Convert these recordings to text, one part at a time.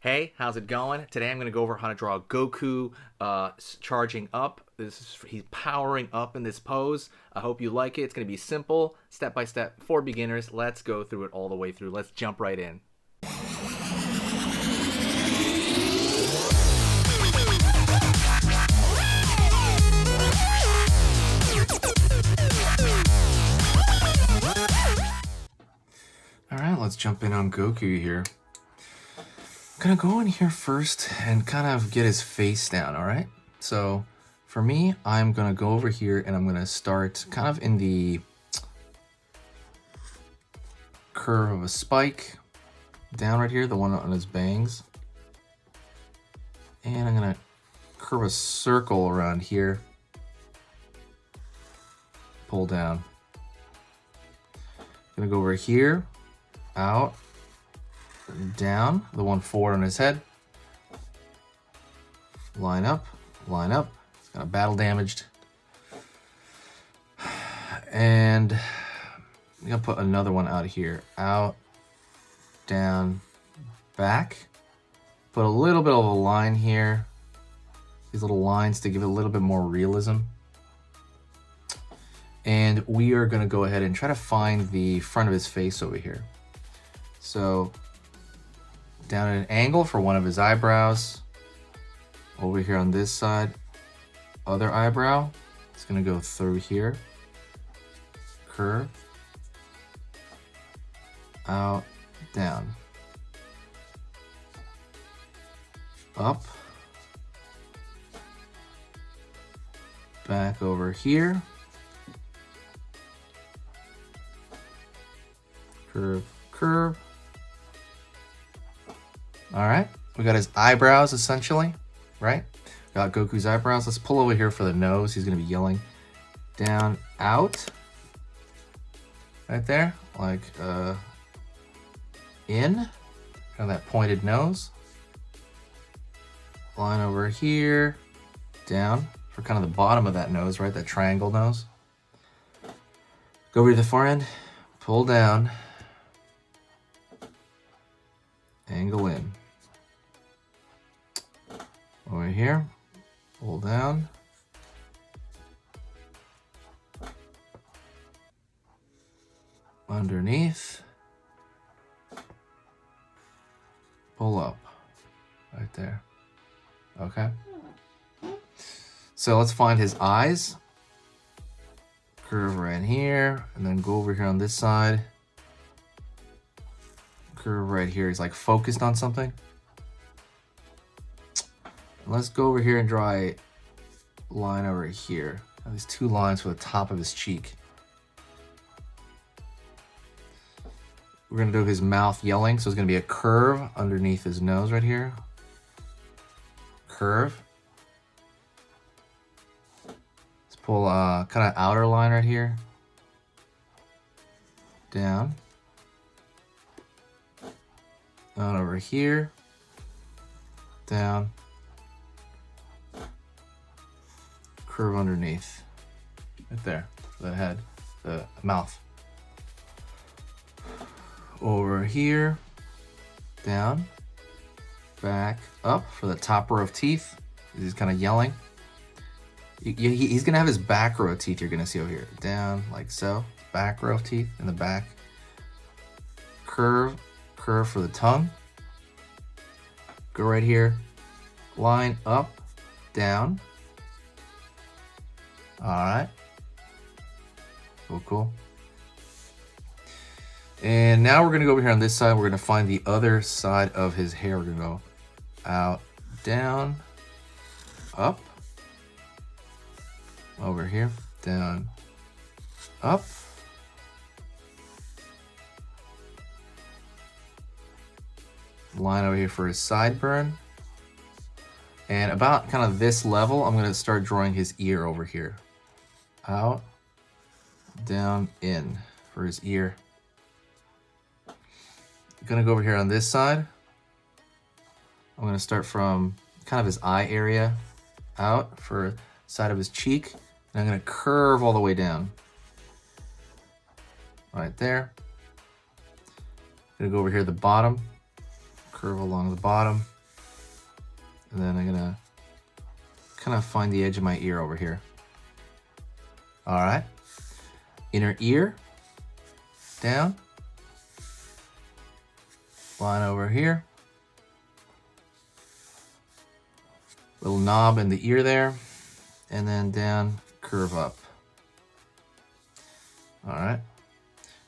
Hey, how's it going? Today I'm going to go over how to draw Goku charging up. He's powering up in this pose. I hope you like it. It's going to be simple, step by step for beginners. Let's go through it all the way through. Let's jump right in. All right, let's jump in on Goku here. Gonna go in here first and kind of get his face down, all right? So for me, I'm gonna go over here and I'm gonna start kind of in the curve of a spike, down right here, the one on his bangs. And I'm gonna curve a circle around here, pull down. Gonna go over here, out, down, the one forward on his head. Line up, line up. It's got a battle damaged. And I'm gonna put another one out here. Out, down, back. Put a little bit of a line here. These little lines to give it a little bit more realism. And we are gonna go ahead and try to find the front of his face over here. So down at an angle for one of his eyebrows. Over here on this side, other eyebrow. It's gonna go through here. Curve. Out, down. Up. Back over here. Curve, curve. All right, we got his eyebrows essentially, right? Got Goku's eyebrows. Let's pull over here for the nose. He's gonna be yelling. Down, out. Right there, like in. Kind of that pointed nose. Line over here, down for kind of the bottom of that nose, right? That triangle nose. Go over to the far end, pull down, angle in. Over here, pull down. Underneath. Pull up. Right there. Okay. So let's find his eyes. Curve right here, and then go over here on this side. Curve right here. He's like focused on something. Let's go over here and draw a line over here. These two lines for the top of his cheek. We're gonna do his mouth yelling, so it's gonna be a curve underneath his nose right here. Curve. Let's pull a kind of outer line right here. Down. On over here. Down. Curve underneath. Right there. The head. The mouth. Over here. Down. Back up for the top row of teeth. He's kind of yelling. He's going to have his back row of teeth you're going to see over here. Down like so. Back row of teeth in the back. Curve. Curve for the tongue. Go right here. Line up. Down. All right. Cool, cool. And now we're going to go over here on this side. We're going to find the other side of his hair. We're going to go out, down, up, over here, down, up. Line over here for his sideburn. And about kind of this level, I'm going to start drawing his ear over here. Out, down, in for his ear. I'm going to go over here on this side. I'm going to start from kind of his eye area out for side of his cheek. And I'm going to curve all the way down. Right there. I'm going to go over here at the bottom. Curve along the bottom. And then I'm gonna kind of find the edge of my ear over here. All right. Inner ear, down. Line over here. Little knob in the ear there. And then down, curve up. All right.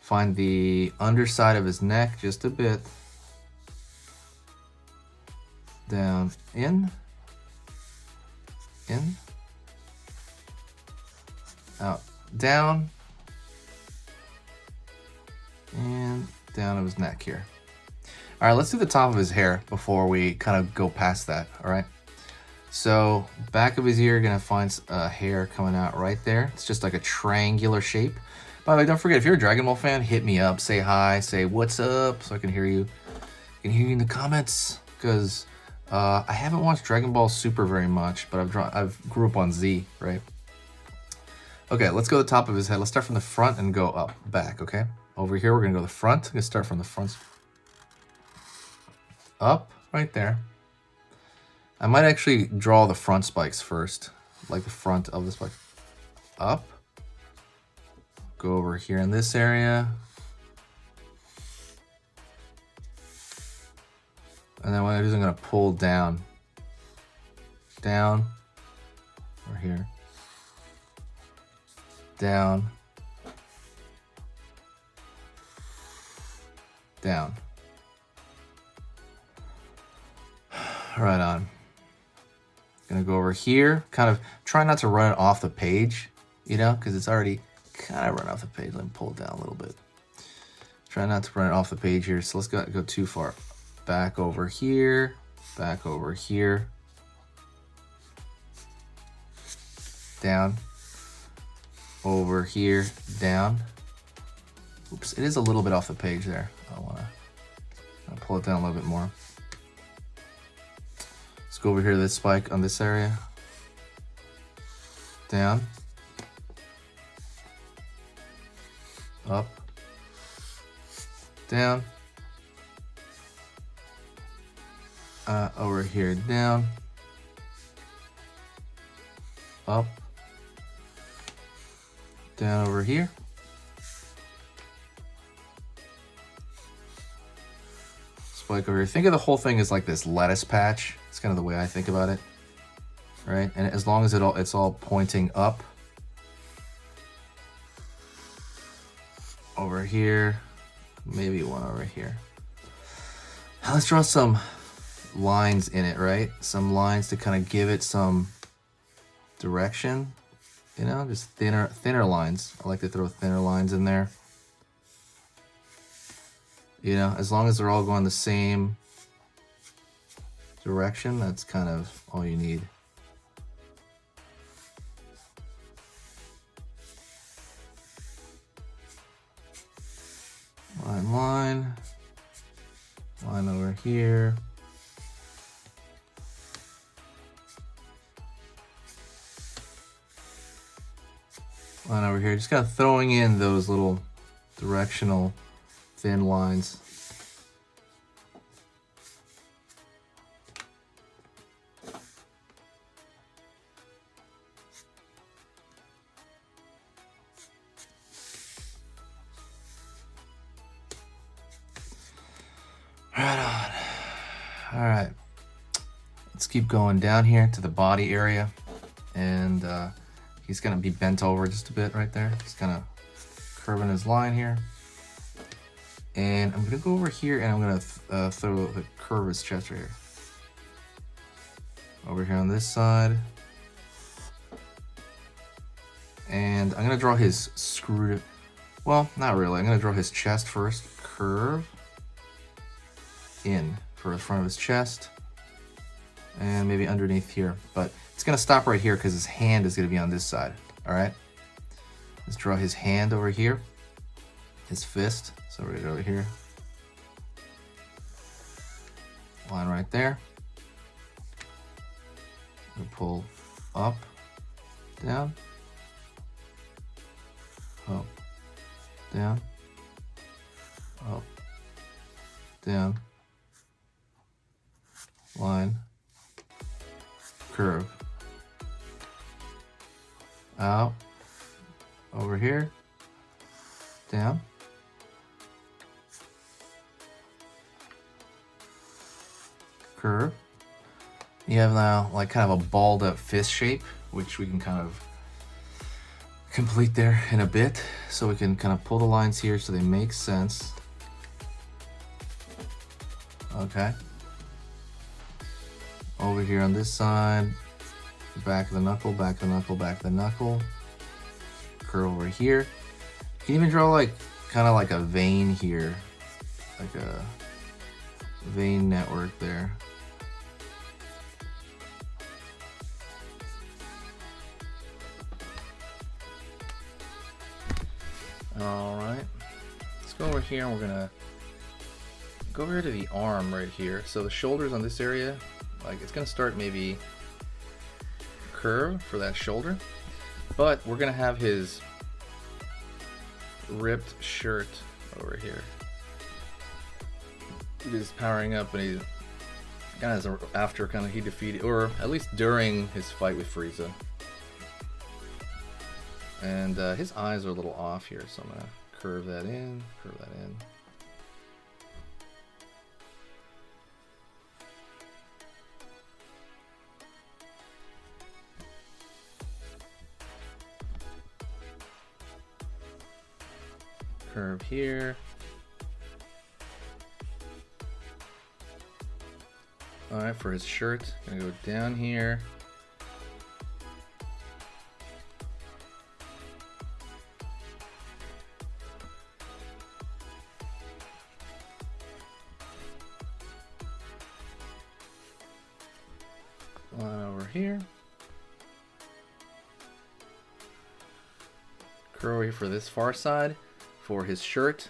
Find the underside of his neck just a bit. Down, in, out, down, and down of his neck here. All right, let's do the top of his hair before we kind of go past that, all right? So back of his ear, gonna find a hair coming out right there. It's just like a triangular shape. By the way, don't forget, if you're a Dragon Ball fan, hit me up, say hi, say what's up, so I can hear you. I can hear you in the comments, because I haven't watched Dragon Ball Super very much, but I've grew up on Z, right? Okay, let's go to the top of his head. Let's start from the front and go up, back, okay? Over here, we're gonna go to the front. I'm gonna start from the front. Up, right there. I might actually draw the front spikes first, like the front of the spike. Up. Go over here in this area. And then what I do is I'm gonna pull down. Down. Over here. Down. Down. Right on. Gonna go over here. Kind of try not to run it off the page, you know, because it's already kind of run off the page. Let me pull it down a little bit. Try not to run it off the page here. So let's go too far. Back over here. Back over here. Down. Over here. Down. Oops, it is a little bit off the page there. I want to pull it down a little bit more. Let's go over here to this spike on this area. Down. Up. Down. Over here, down. Up. Down over here. Spike over here. Think of the whole thing as like this lettuce patch. It's kind of the way I think about it, right? And as long as it's all pointing up. Over here, maybe one over here. Now let's draw some lines in it, right? Some lines to kind of give it some direction, you know, just thinner lines. I like to throw thinner lines in there. You know, as long as they're all going the same direction, that's kind of all you need. Line, line over here. Line over here, just kind of throwing in those little directional thin lines. Right on. All right, let's keep going down here to the body area, and he's gonna be bent over just a bit right there. He's kind of curving his line here. And I'm gonna go over here and I'm gonna throw the curve his chest right here. Over here on this side. And I'm gonna draw his screwed, well, not really. I'm gonna draw his chest first. Curve in for the front of his chest. And maybe underneath here. But it's gonna stop right here because his hand is gonna be on this side. All right. Let's draw his hand over here. His fist. So right over here. Line right there. We'll pull up, down, up, down, up, down, line, curve. Out, over here, down. Curve. You have now like kind of a balled up fist shape, which we can kind of complete there in a bit. So we can kind of pull the lines here so they make sense. Okay. Over here on this side, back of the knuckle, back of the knuckle, back of the knuckle. Curve over here. You can even draw like kind of like a vein here, like a vein network there. All right, let's go over here and we're gonna go over here to the arm right here. So the shoulders on this area, like it's gonna start maybe curve for that shoulder, but we're gonna have his ripped shirt over here. He's powering up, and he kind of after kind of he defeated, or at least during his fight with Frieza. And his eyes are a little off here, so I'm gonna curve that in, curve that in. Curve here. Alright, for his shirt, gonna go down here. Line over here. Curve over here for this far side. For his shirt,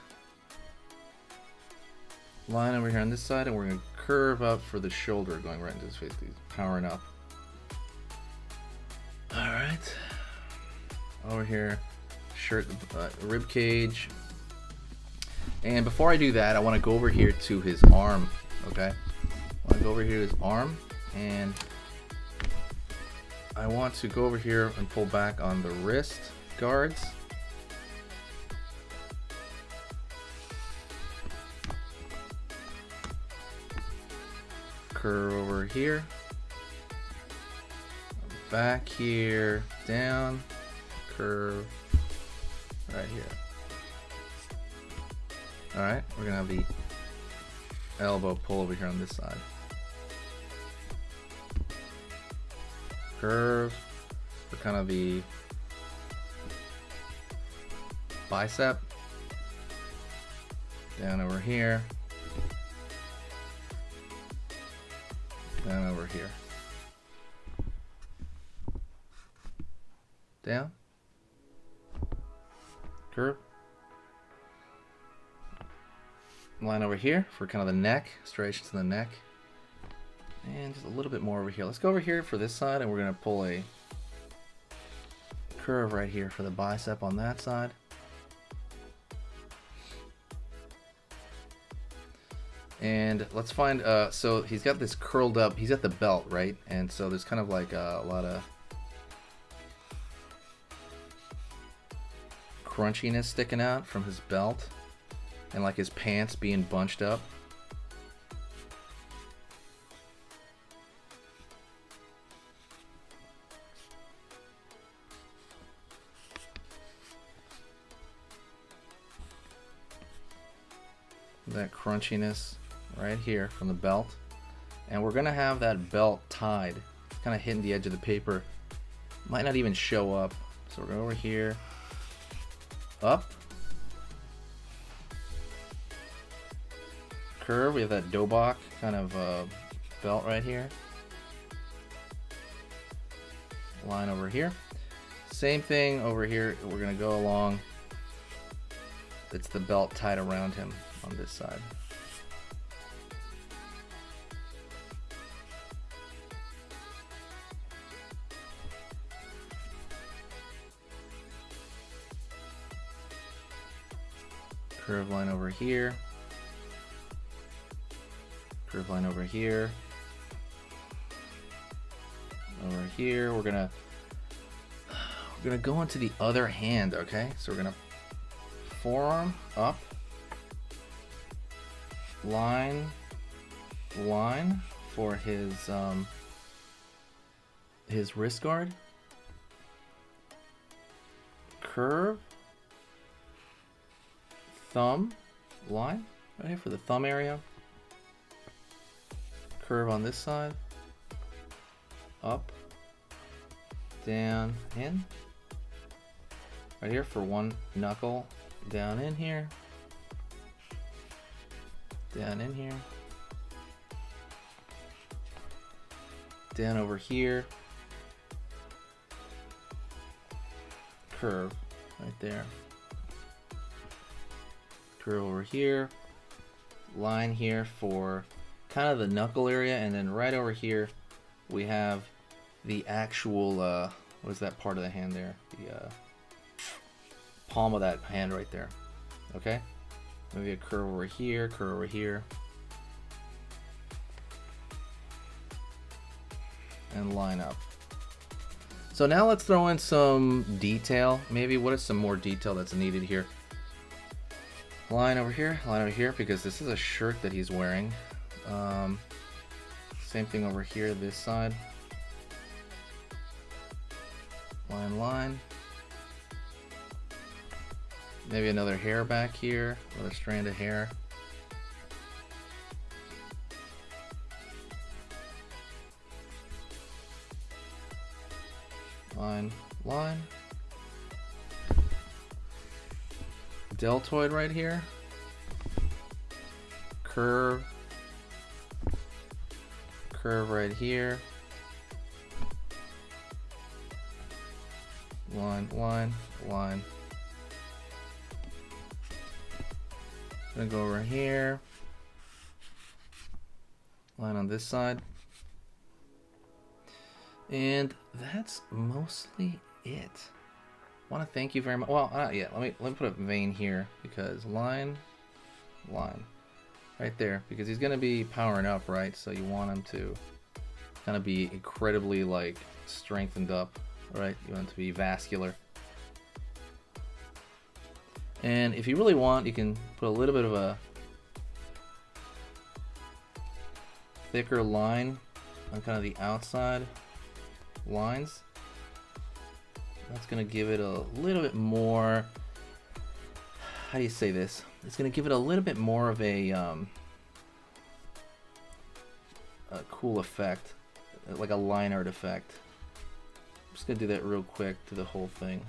line over here on this side, and we're going to curve up for the shoulder going right into his face. He's powering up. Alright, over here, shirt, rib cage. And before I do that, I want to go over here to his arm. Okay, I want to go over here to his arm, and I want to go over here and pull back on the wrist guards. Curve over here, back here, down, curve, right here. Alright, we're gonna have the elbow pull over here on this side. Curve for kind of the bicep, down over here. Down over here. Down. Curve. Line over here for kind of the neck, striations in the neck. And just a little bit more over here. Let's go over here for this side, and we're going to pull a curve right here for the bicep on that side. And let's find, so he's got this curled up, he's at the belt, right? And so there's kind of like a lot of crunchiness sticking out from his belt, and like his pants being bunched up. That crunchiness right here from the belt, and we're gonna have that belt tied, kind of hitting the edge of the paper. Might not even show up, so we're going over here, up, curve. We have that Dobok kind of belt right here. Line over here. Same thing over here. We're gonna go along. It's the belt tied around him on this side. Curve line over here. Curve line over here. Over here, we're gonna go into the other hand, okay? So we're gonna forearm up, line for his wrist guard, curve, thumb, line right here for the thumb area, curve on this side, up, down, in, right here for one knuckle, down in here, down in here, down over here, curve right there, curve over here, line here for kind of the knuckle area, and then right over here we have the actual what is that part of the hand there, the palm of that hand right there. Okay, maybe a curve over here, curve over here, and line up. So now let's throw in some detail. Maybe what is some more detail that's needed here? Line over here, because this is a shirt that he's wearing. Same thing over here, this side. Line. Maybe another hair back here, another strand of hair. Line. Deltoid right here. Curve right here. Line. Gonna go over here. Line on this side. And that's mostly it. I want to thank you very much. Well, yeah, let me put a vein here, because line right there, because he's gonna be powering up, right? So you want him to kind of be incredibly like strengthened up, right? You want it to be vascular. And if you really want, you can put a little bit of a thicker line on kind of the outside lines. That's gonna give it a little bit more, how do you say this? It's gonna give it a little bit more of a cool effect, like a line art effect. I'm just gonna do that real quick to the whole thing.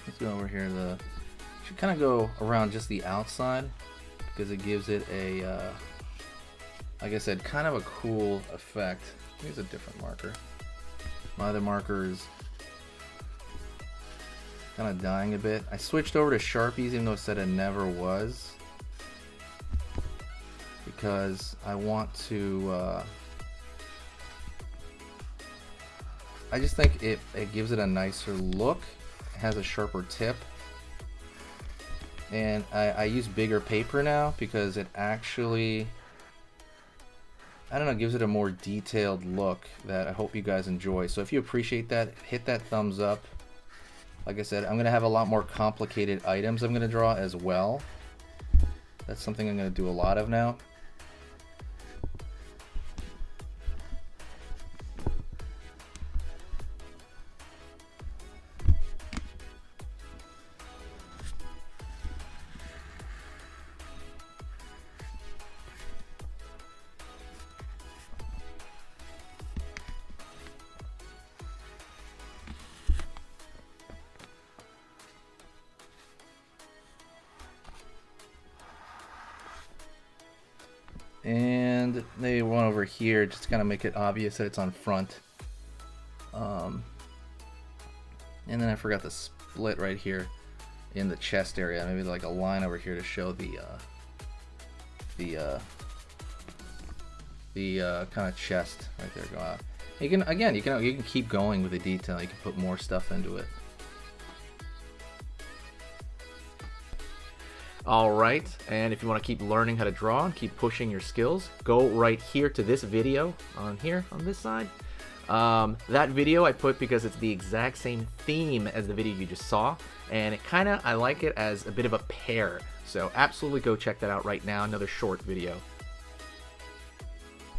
Let's go over here. Should kind of go around just the outside, because it gives it a, like I said, kind of a cool effect. Here's a different marker. My other marker is kind of dying a bit. I switched over to Sharpies, even though it said it never was, because I want to, I just think it gives it a nicer look. Has a sharper tip, and I use bigger paper now because it actually, I don't know, gives it a more detailed look that I hope you guys enjoy. So if you appreciate that, hit that thumbs up. Like I said, I'm gonna have a lot more complicated items I'm gonna draw as well. That's something I'm gonna do a lot of now. And maybe one over here, just to kind of make it obvious that it's on front. And then I forgot the split right here in the chest area. Maybe like a line over here to show the kind of chest right there go out. You can, again, you can keep going with the detail. You can put more stuff into it. All right, and if you want to keep learning how to draw and keep pushing your skills, go right here to this video on here on this side. That video I put because it's the exact same theme as the video you just saw, and it I like it as a bit of a pair. So absolutely go check that out right now, another short video.